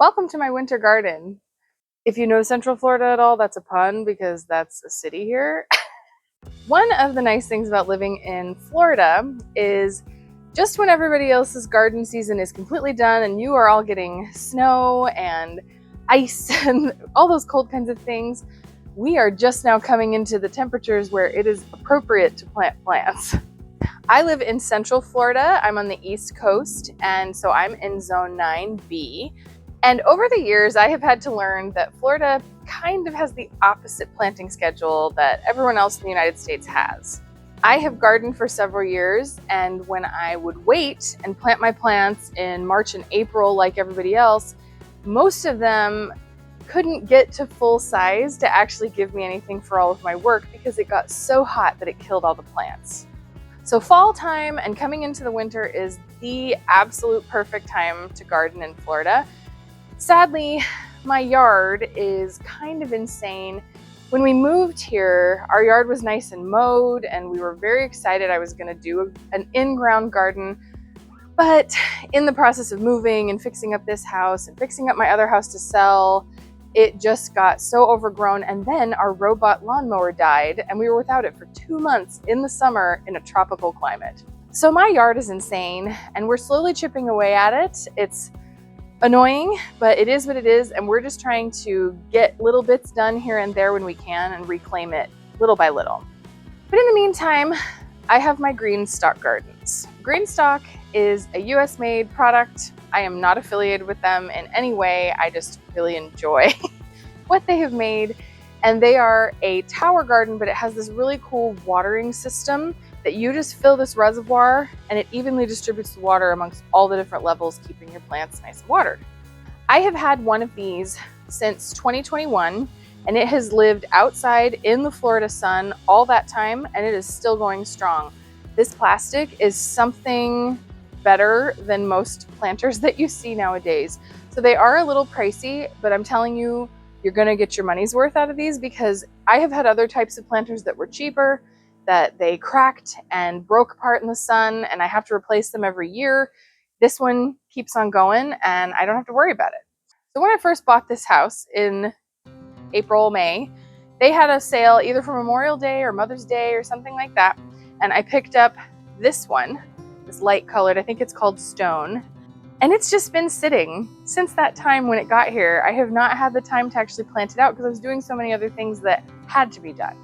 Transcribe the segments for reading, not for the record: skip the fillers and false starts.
Welcome to my winter garden. If you know Central Florida at all, that's a pun because that's a city here. One of the nice things about living in Florida is just when everybody else's garden season is completely done and you are all getting snow and ice and all those cold kinds of things, we are just now coming into the temperatures where it is appropriate to plant plants. I live in Central Florida. I'm on the East Coast, and so I'm in Zone 9B. And over the years, I have had to learn that Florida kind of has the opposite planting schedule that everyone else in the United States has. I have gardened for several years, and when I would wait and plant my plants in March and April like everybody else, most of them couldn't get to full size to actually give me anything for all of my work because it got so hot that it killed all the plants. So fall time and coming into the winter is the absolute perfect time to garden in Florida. Sadly, my yard is kind of insane. When we moved here, our yard was nice and mowed and we were very excited I was going to do an in-ground garden. But in the process of moving and fixing up this house and fixing up my other house to sell, it just got so overgrown, and then our robot lawnmower died and we were without it for 2 months in the summer in a tropical climate. So my yard is insane and we're slowly chipping away at it. It's annoying, but it is what it is, and we're just trying to get little bits done here and there when we can and reclaim it little by little. But in the meantime, I have my GreenStalk gardens. GreenStalk is a US made product. I am not affiliated with them in any way. I just really enjoy what they have made. And they are a tower garden, but it has this really cool watering system that you just fill this reservoir and it evenly distributes the water amongst all the different levels, keeping your plants nice and watered. I have had one of these since 2021, and it has lived outside in the Florida sun all that time, and it is still going strong. This plastic is something better than most planters that you see nowadays. So they are a little pricey, but I'm telling you, you're gonna get your money's worth out of these, because I have had other types of planters that were cheaper, that they cracked and broke apart in the sun, and I have to replace them every year. This one keeps on going and I don't have to worry about it. So when I first bought this house in April, May, they had a sale either for Memorial Day or Mother's Day or something like that. And I picked up this one, this light colored, I think it's called Stone. And it's just been sitting since that time when it got here. I have not had the time to actually plant it out because I was doing so many other things that had to be done.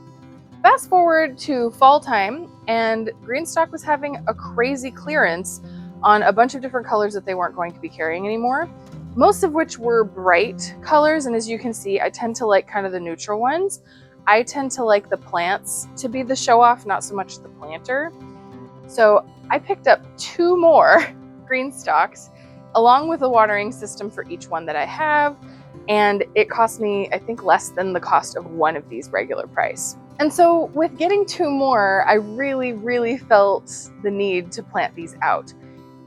Fast forward to fall time, and GreenStalk was having a crazy clearance on a bunch of different colors that they weren't going to be carrying anymore, most of which were bright colors. And as you can see, I tend to like kind of the neutral ones. I tend to like the plants to be the show off, not so much the planter. So I picked up 2 more GreenStalks along with a watering system for each one that I have. And it cost me, I think, less than the cost of one of these regular price. And so with getting 2 more, I really felt the need to plant these out.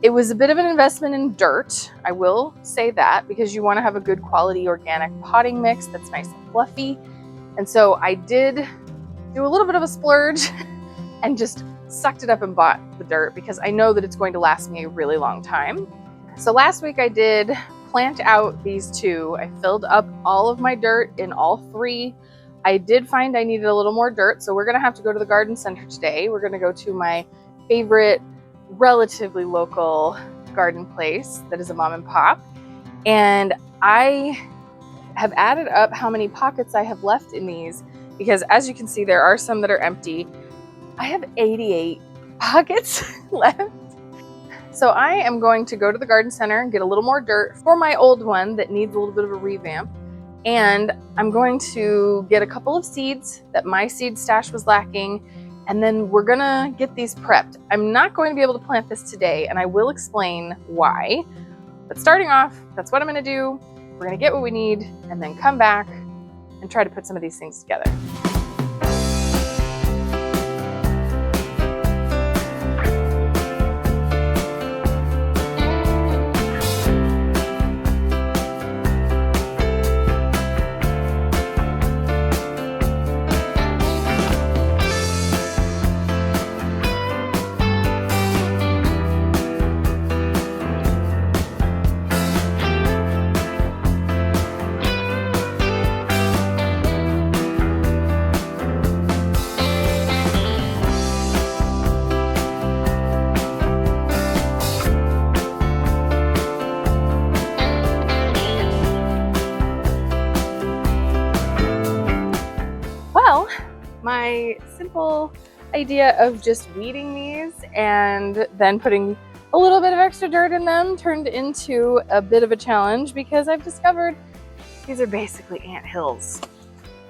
It was a bit of an investment in dirt, I will say that, because you want to have a good quality organic potting mix that's nice and fluffy. And so I did do a little bit of a splurge and just sucked it up and bought the dirt because I know that it's going to last me a really long time. So last week I did plant out these 2. I filled up all of my dirt in all 3. I did find I needed a little more dirt, so we're gonna have to go to the garden center today. We're gonna go to my favorite, relatively local garden place that is a mom and pop. And I have added up how many pockets I have left in these, because as you can see, there are some that are empty. I have 88 pockets left. So I am going to go to the garden center and get a little more dirt for my old one that needs a little bit of a revamp. And I'm going to get a couple of seeds that my seed stash was lacking, and then we're gonna get these prepped. I'm not going to be able to plant this today, and I will explain why. But starting off, that's what I'm gonna do. We're gonna get what we need and then come back and try to put some of these things together. my simple idea of just weeding these and then putting a little bit of extra dirt in them turned into a bit of a challenge because I've discovered these are basically ant hills.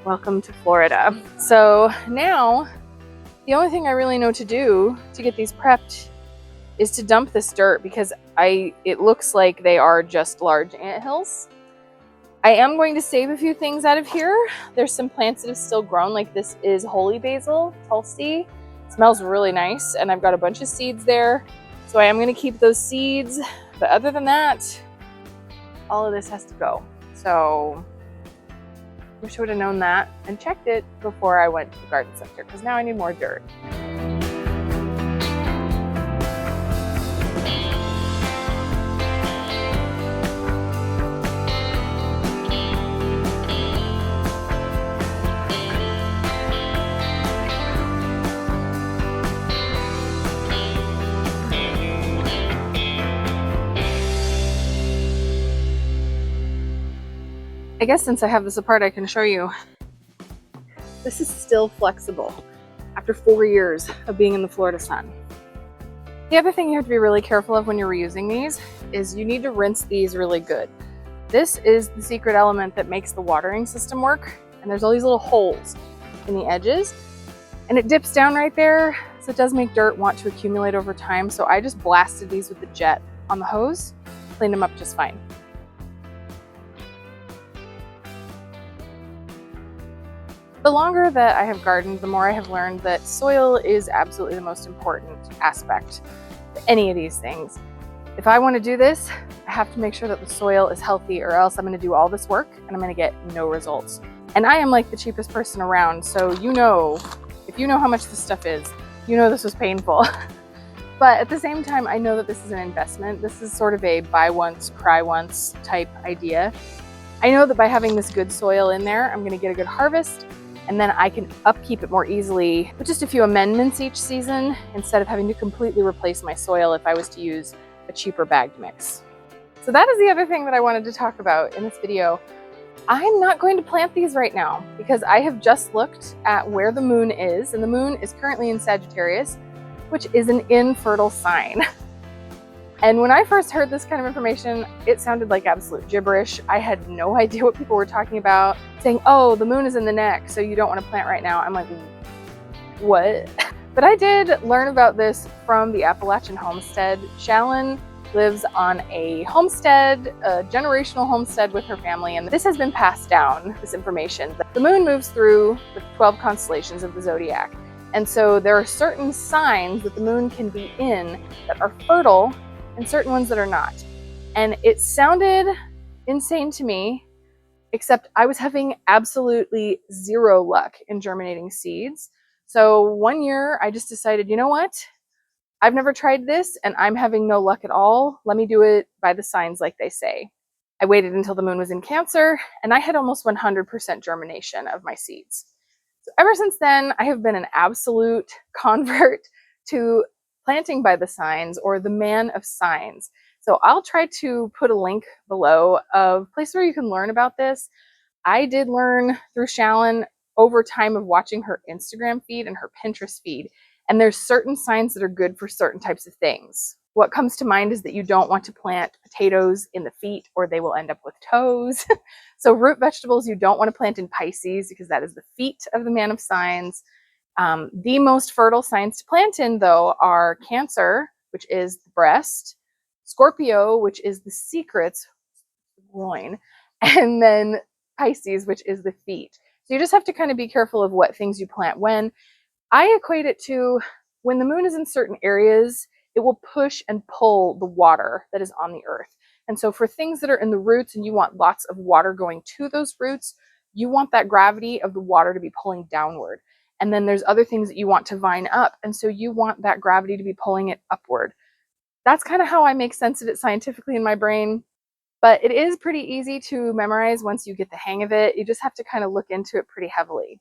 Welcome to Florida. So now the only thing I really know to do to get these prepped is to dump this dirt because it looks like they are just large ant hills. I am going to save a few things out of here. There's some plants that have still grown, like this is holy basil, Tulsi. It smells really nice, and I've got a bunch of seeds there. So I am going to keep those seeds, but other than that, all of this has to go. So wish I would have known that and checked it before I went to the garden center, because now I need more dirt. I guess since I have this apart, I can show you. This is still flexible after 4 years of being in the Florida sun. The other thing you have to be really careful of when you're reusing these is you need to rinse these really good. This is the secret element that makes the watering system work. And there's all these little holes in the edges and it dips down right there. So it does make dirt want to accumulate over time. So I just blasted these with the jet on the hose, cleaned them up just fine. The longer that I have gardened, the more I have learned that soil is absolutely the most important aspect to any of these things. If I want to do this, I have to make sure that the soil is healthy, or else I'm going to do all this work and I'm going to get no results. And I am like the cheapest person around, so you know, if you know how much this stuff is, you know this was painful. But at the same time, I know that this is an investment. This is sort of a buy once, cry once type idea. I know that by having this good soil in there, I'm going to get a good harvest. And then I can upkeep it more easily with just a few amendments each season instead of having to completely replace my soil if I was to use a cheaper bagged mix. So that is the other thing that I wanted to talk about in this video. I'm not going to plant these right now because I have just looked at where the moon is, and the moon is currently in Sagittarius, which is an infertile sign. And when I first heard this kind of information, it sounded like absolute gibberish. I had no idea what people were talking about, saying, oh, the moon is in the neck, so you don't want to plant right now. I'm like, what? But I did learn about this from the Appalachian homestead. Shallon lives on a homestead, a generational homestead with her family, and this has been passed down, this information. The moon moves through the 12 constellations of the zodiac. And so there are certain signs that the moon can be in that are fertile and certain ones that are not. And it sounded insane to me, except I was having absolutely zero luck in germinating seeds. So one year I just decided, you know what? I've never tried this and I'm having no luck at all. Let me do it by the signs like they say. I waited until the moon was in Cancer and I had almost 100% germination of my seeds. So ever since then, I have been an absolute convert to planting by the signs, or the man of signs. So I'll try to put a link below of a place where you can learn about this. I did learn through Shallon over time of watching her Instagram feed and her Pinterest feed. And there's certain signs that are good for certain types of things. What comes to mind is that you don't want to plant potatoes in the feet or they will end up with toes. So root vegetables you don't want to plant in Pisces because that is the feet of the man of signs. The most fertile signs to plant in, though, are Cancer, which is the breast, Scorpio, which is the secrets, the groin, and then Pisces, which is the feet. So you just have to kind of be careful of what things you plant when. I equate it to when the moon is in certain areas, it will push and pull the water that is on the earth. And so for things that are in the roots and you want lots of water going to those roots, you want that gravity of the water to be pulling downward. And then there's other things that you want to vine up. And so you want that gravity to be pulling it upward. That's kind of how I make sense of it scientifically in my brain. But it is pretty easy to memorize once you get the hang of it. You just have to kind of look into it pretty heavily.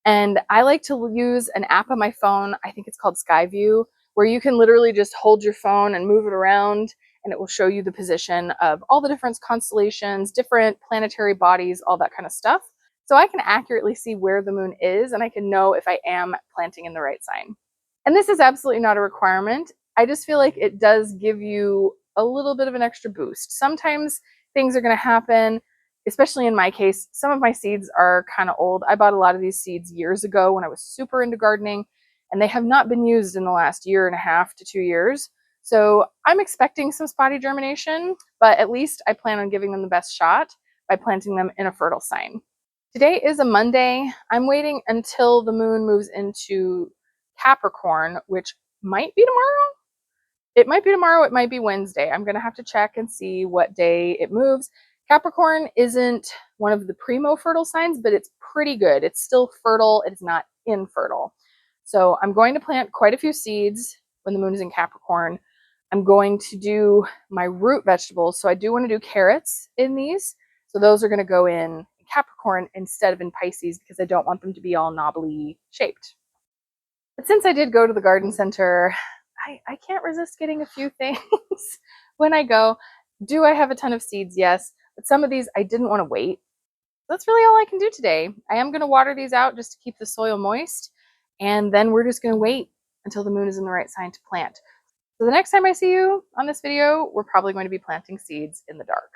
And I like to use an app on my phone, I think it's called Skyview, where you can literally just hold your phone and move it around and it will show you the position of all the different constellations, different planetary bodies, all that kind of stuff. so I can accurately see where the moon is and I can know if I am planting in the right sign. And this is absolutely not a requirement. I just feel like it does give you a little bit of an extra boost. Sometimes things are going to happen, especially in my case. Some of my seeds are kind of old. I bought a lot of these seeds years ago when I was super into gardening, and they have not been used in the last year and a half to 2 years. So I'm expecting some spotty germination, but at least I plan on giving them the best shot by planting them in a fertile sign. Today is a Monday. I'm waiting until the moon moves into Capricorn, which might be tomorrow. It might be tomorrow, it might be Wednesday. I'm going to have to check and see what day it moves. Capricorn isn't one of the primo fertile signs, but it's pretty good. It's still fertile, it's not infertile. So I'm going to plant quite a few seeds when the moon is in Capricorn. I'm going to do my root vegetables. So I do want to do carrots in these. So those are going to go in Capricorn instead of in Pisces because I don't want them to be all knobbly shaped. But since I did go to the garden center, I can't resist getting a few things when I go. Do I have a ton of seeds? Yes. But some of these I didn't want to wait. That's really all I can do today. I am going to water these out just to keep the soil moist. And then we're just going to wait until the moon is in the right sign to plant. So the next time I see you on this video, we're probably going to be planting seeds in the dark.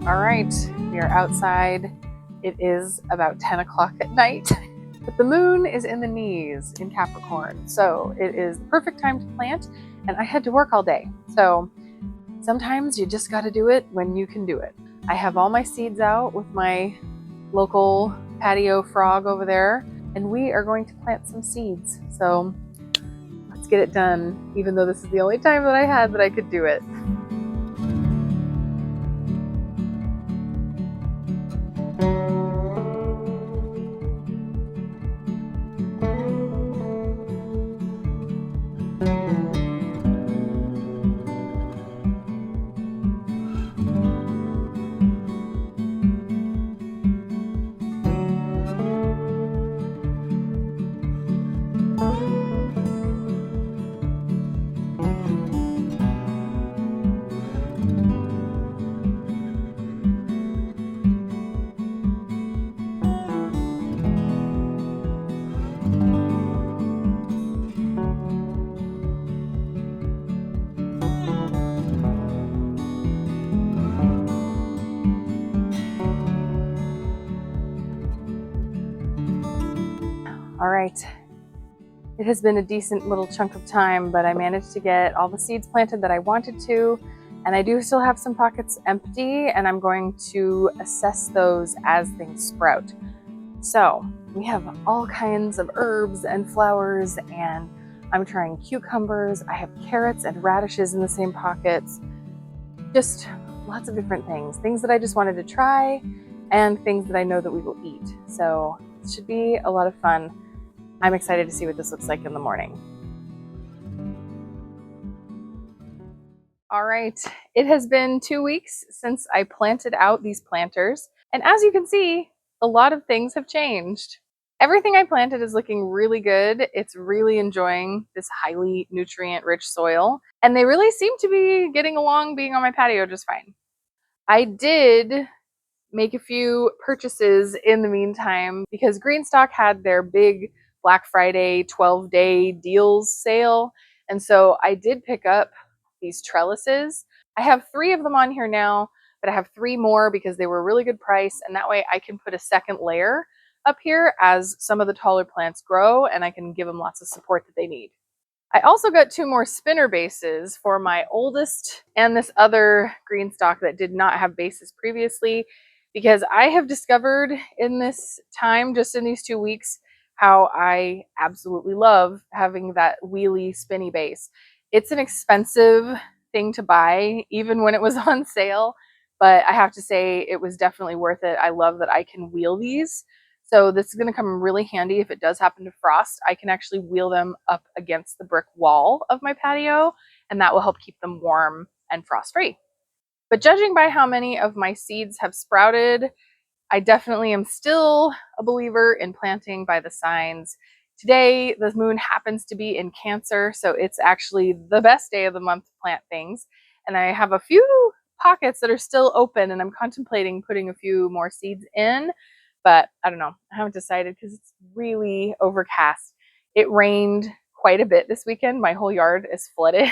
All right, we are outside. It is about 10 o'clock at night, but the moon is in the knees in Capricorn. So it is the perfect time to plant, and I had to work all day. So sometimes you just got to do it when you can do it. I have all my seeds out with my local patio frog over there, and we are going to plant some seeds. So let's get it done, even though this is the only time that I had that I could do it. All right, it has been a decent little chunk of time, but I managed to get all the seeds planted that I wanted to, and I do still have some pockets empty, and I'm going to assess those as things sprout. So we have all kinds of herbs and flowers, and I'm trying cucumbers. I have carrots and radishes in the same pockets. Just lots of different things that I just wanted to try and things that I know that we will eat. So it should be a lot of fun. I'm excited to see what this looks like in the morning. All right, it has been 2 weeks since I planted out these planters, and as you can see, a lot of things have changed. Everything I planted is looking really good. It's really enjoying this highly nutrient-rich soil, and they really seem to be getting along being on my patio just fine. I did make a few purchases in the meantime because GreenStalk had their big Black Friday 12-day deals sale. And so I did pick up these trellises. I have 3 of them on here now, but I have 3 more because they were a really good price. And that way I can put a second layer up here as some of the taller plants grow, and I can give them lots of support that they need. I also got 2 more spinner bases for my oldest and this other green stalk that did not have bases previously, because I have discovered in this time, just in these 2 weeks, how I absolutely love having that wheelie spinny base. It's an expensive thing to buy, even when it was on sale, but I have to say it was definitely worth it. I love that I can wheel these. So this is going to come really handy if it does happen to frost. I can actually wheel them up against the brick wall of my patio, and that will help keep them warm and frost free. But judging by how many of my seeds have sprouted, I definitely am still a believer in planting by the signs. Today, the moon happens to be in Cancer, so it's actually the best day of the month to plant things. And I have a few pockets that are still open, and I'm contemplating putting a few more seeds in, but I don't know. I haven't decided because it's really overcast. It rained quite a bit this weekend. My whole yard is flooded.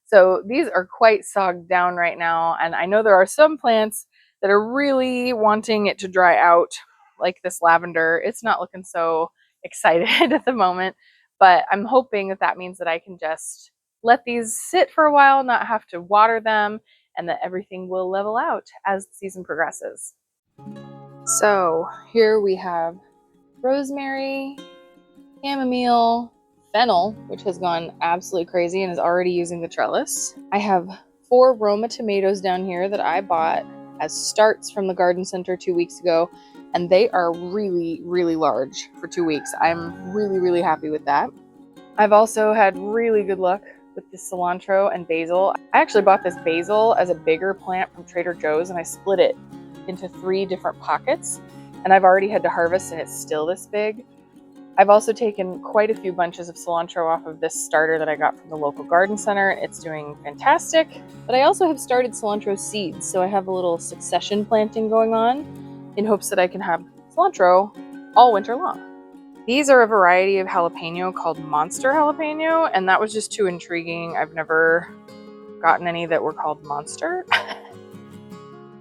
So these are quite sogged down right now, and I know there are some plants that are really wanting it to dry out, like this lavender. It's not looking so excited at the moment, but I'm hoping that that means that I can just let these sit for a while, not have to water them, and that everything will level out as the season progresses. So here we have rosemary, chamomile, fennel, which has gone absolutely crazy and is already using the trellis. I have 4 Roma tomatoes down here that I bought as starts from the garden center 2 weeks ago, and they are really, really large for 2 weeks. I'm really, really happy with that. I've also had really good luck with the cilantro and basil. I actually bought this basil as a bigger plant from Trader Joe's, and I split it into 3 different pockets, and I've already had to harvest and it's still this big. I've also taken quite a few bunches of cilantro off of this starter that I got from the local garden center. It's doing fantastic, but I also have started cilantro seeds, so I have a little succession planting going on in hopes that I can have cilantro all winter long. These are a variety of jalapeno called Monster Jalapeno, and that was just too intriguing. I've never gotten any that were called Monster.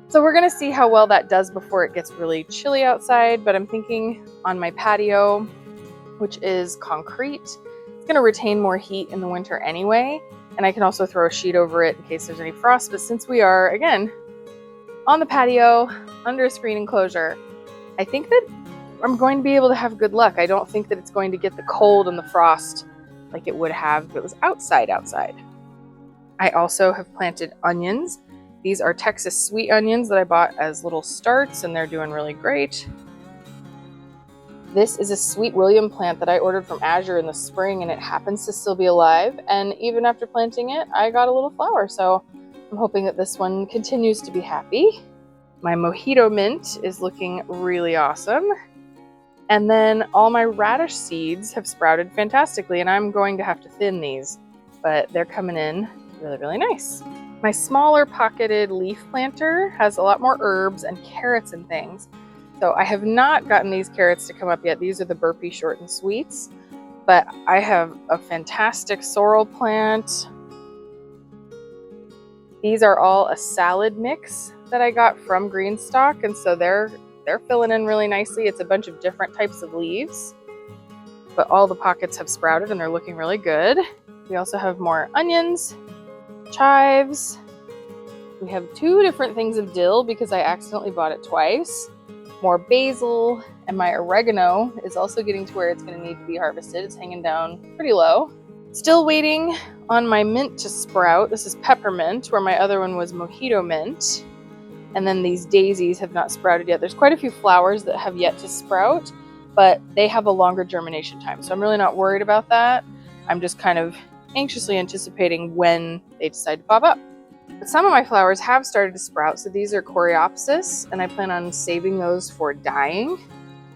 So we're gonna see how well that does before it gets really chilly outside, but I'm thinking on my patio, which is concrete, it's gonna retain more heat in the winter anyway, and I can also throw a sheet over it in case there's any frost. But since we are, again, on the patio, under a screen enclosure, I think that I'm going to be able to have good luck. I don't think that it's going to get the cold and the frost like it would have if it was outside. I also have planted onions. These are Texas sweet onions that I bought as little starts, and they're doing really great. This is a Sweet William plant that I ordered from Azure in the spring, and it happens to still be alive. And even after planting it, I got a little flower. So I'm hoping that this one continues to be happy. My mojito mint is looking really awesome. And then all my radish seeds have sprouted fantastically, and I'm going to have to thin these, but they're coming in really, really nice. My smaller pocketed leaf planter has a lot more herbs and carrots and things. So I have not gotten these carrots to come up yet. These are the Burpee Short and Sweets, but I have a fantastic sorrel plant. These are all a salad mix that I got from GreenStalk, and so they're filling in really nicely. It's a bunch of different types of leaves, but all the pockets have sprouted and they're looking really good. We also have more onions, chives. We have 2 different things of dill because I accidentally bought it twice. More basil, and my oregano is also getting to where it's going to need to be harvested. It's hanging down pretty low. Still waiting on my mint to sprout. This is peppermint, where my other one was mojito mint. And then these daisies have not sprouted yet. There's quite a few flowers that have yet to sprout, but they have a longer germination time. So I'm really not worried about that. I'm just kind of anxiously anticipating when they decide to pop up. But some of my flowers have started to sprout. So these are coreopsis, and I plan on saving those for dyeing.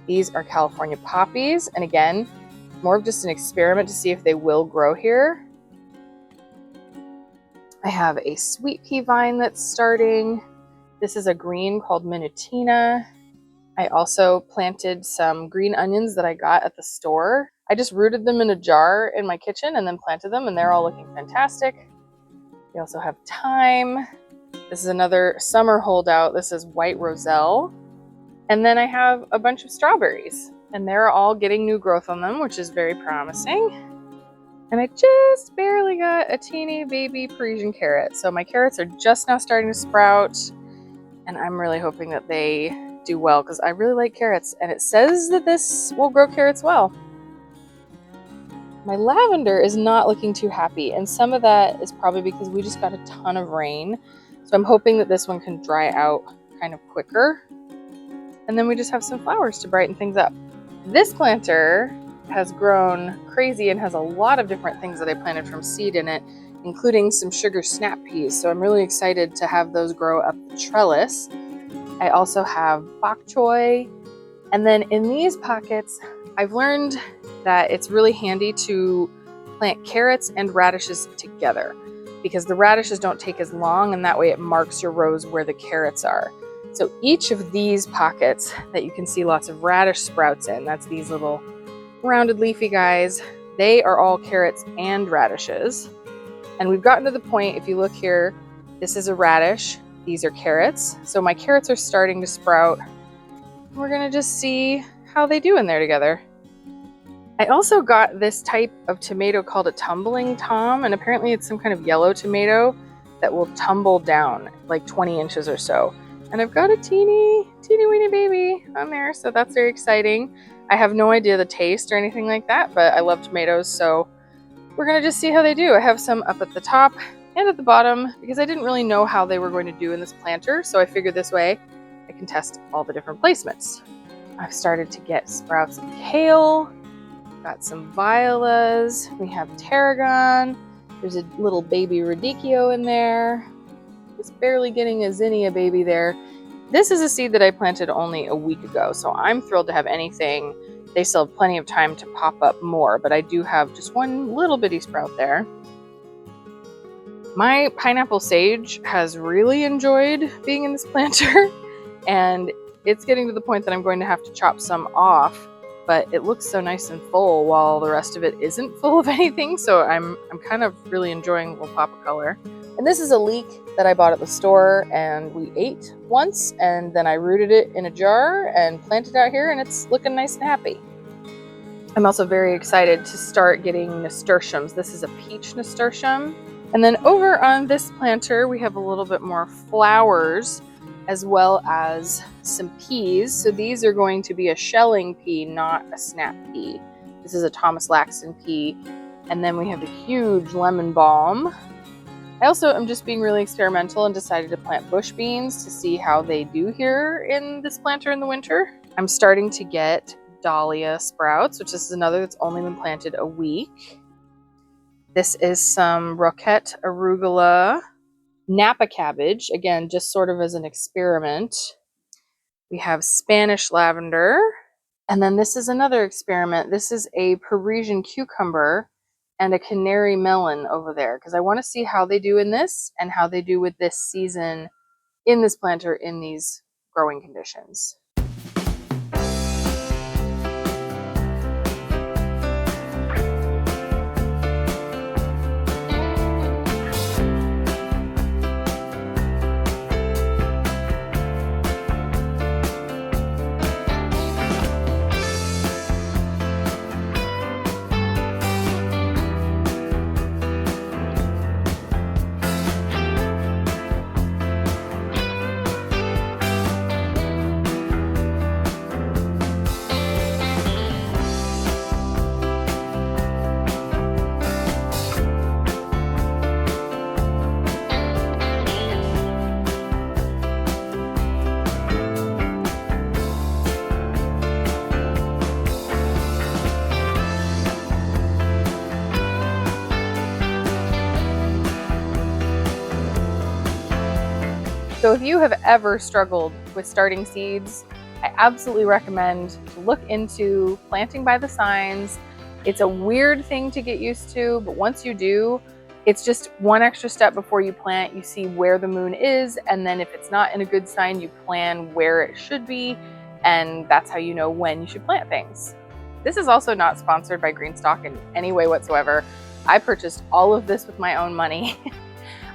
These are California poppies. And again, more of just an experiment to see if they will grow here. I have a sweet pea vine that's starting. This is a green called Minutina. I also planted some green onions that I got at the store. I just rooted them in a jar in my kitchen and then planted them, and they're all looking fantastic. We also have thyme. This is another summer holdout. This is white roselle. And then I have a bunch of strawberries, and they're all getting new growth on them, which is very promising. And I just barely got a teeny baby Parisian carrot. So my carrots are just now starting to sprout, and I'm really hoping that they do well because I really like carrots, and it says that this will grow carrots well. My lavender is not looking too happy, and some of that is probably because we just got a ton of rain. So I'm hoping that this one can dry out kind of quicker, and then we just have some flowers to brighten things up. This planter has grown crazy and has a lot of different things that I planted from seed in it, including some sugar snap peas. So I'm really excited to have those grow up the trellis. I also have bok choy. And then in these pockets, I've learned that it's really handy to plant carrots and radishes together because the radishes don't take as long, and that way it marks your rows where the carrots are. So each of these pockets that you can see lots of radish sprouts in, that's these little rounded leafy guys, they are all carrots and radishes. And we've gotten to the point, if you look here, this is a radish, these are carrots. So my carrots are starting to sprout. We're gonna just see how they do in there together. I also got this type of tomato called a tumbling tom, and apparently it's some kind of yellow tomato that will tumble down like 20 inches or so. And I've got a teeny weeny baby on there, so that's very exciting. I have no idea the taste or anything like that, but I love tomatoes, so we're gonna just see how they do. I have some up at the top and at the bottom because I didn't really know how they were going to do in this planter, so I figured this way I can test all the different placements. I've started to get sprouts of kale, got some violas, we have tarragon, there's a little baby radicchio in there, just barely getting a zinnia baby there. This is a seed that I planted only a week ago, so I'm thrilled to have anything. They still have plenty of time to pop up more, but I do have just one little bitty sprout there. My pineapple sage has really enjoyed being in this planter, and it's getting to the point that I'm going to have to chop some off, but it looks so nice and full while the rest of it isn't full of anything, so I'm kind of really enjoying a little pop of color. And this is a leek that I bought at the store and we ate once, and then I rooted it in a jar and planted out here, and it's looking nice and happy. I'm also very excited to start getting nasturtiums. This is a peach nasturtium. And then over on this planter, we have a little bit more flowers as well as some peas. So these are going to be a shelling pea, not a snap pea. This is a Thomas Laxton pea. And then we have a huge lemon balm. I also am just being really experimental and decided to plant bush beans to see how they do here in this planter in the winter. I'm starting to get dahlia sprouts, which is another that's only been planted a week. This is some roquette arugula, Napa cabbage, again, just sort of as an experiment. We have Spanish lavender. And then this is another experiment. This is a Parisian cucumber and a canary melon over there, because I want to see how they do in this and how they do with this season in this planter in these growing conditions. So if you have ever struggled with starting seeds, I absolutely recommend to look into planting by the signs. It's a weird thing to get used to, but once you do, it's just one extra step before you plant. You see where the moon is, and then if it's not in a good sign, you plan where it should be, and that's how you know when you should plant things. This is also not sponsored by GreenStalk in any way whatsoever. I purchased all of this with my own money.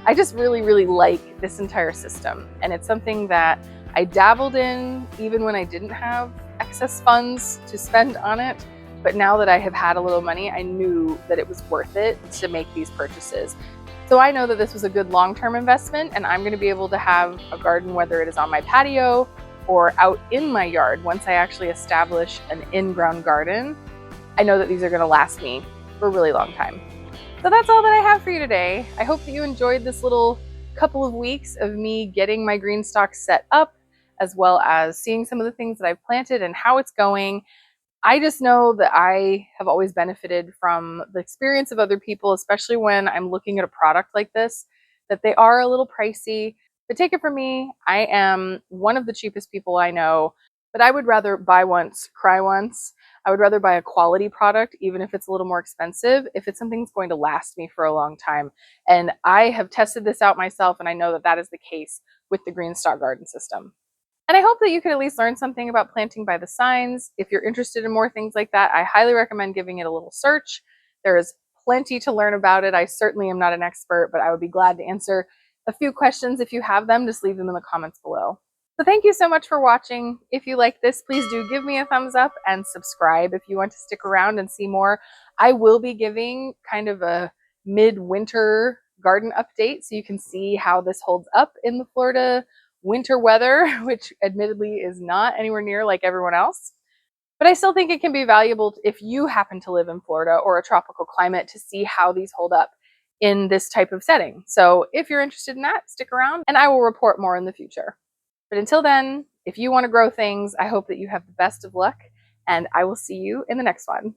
I just really like this entire system, and it's something that I dabbled in even when I didn't have excess funds to spend on it. But now that I have had a little money, I knew that it was worth it to make these purchases. So I know that this was a good long-term investment, and I'm going to be able to have a garden, whether it is on my patio or out in my yard. Once I actually establish an in-ground garden, I know that these are going to last me for a really long time. So that's all that I have for you today. I hope that you enjoyed this little couple of weeks of me getting my GreenStalk set up, as well as seeing some of the things that I've planted and how it's going. I just know that I have always benefited from the experience of other people, especially when I'm looking at a product like this, that they are a little pricey. But take it from me, I am one of the cheapest people I know, but I would rather buy once, cry once. I would rather buy a quality product, even if it's a little more expensive, if it's something that's going to last me for a long time. And I have tested this out myself, and I know that that is the case with the GreenStalk garden system. And I hope that you can at least learn something about planting by the signs. If you're interested in more things like that, I highly recommend giving it a little search. There is plenty to learn about it. I certainly am not an expert, but I would be glad to answer a few questions if you have them. Just leave them in the comments below. So thank you so much for watching. If you like this, please do give me a thumbs up and subscribe if you want to stick around and see more. I will be giving kind of a mid-winter garden update so you can see how this holds up in the Florida winter weather, which admittedly is not anywhere near like everyone else. But I still think it can be valuable if you happen to live in Florida or a tropical climate to see how these hold up in this type of setting. So if you're interested in that, stick around and I will report more in the future. But until then, if you want to grow things, I hope that you have the best of luck and I will see you in the next one.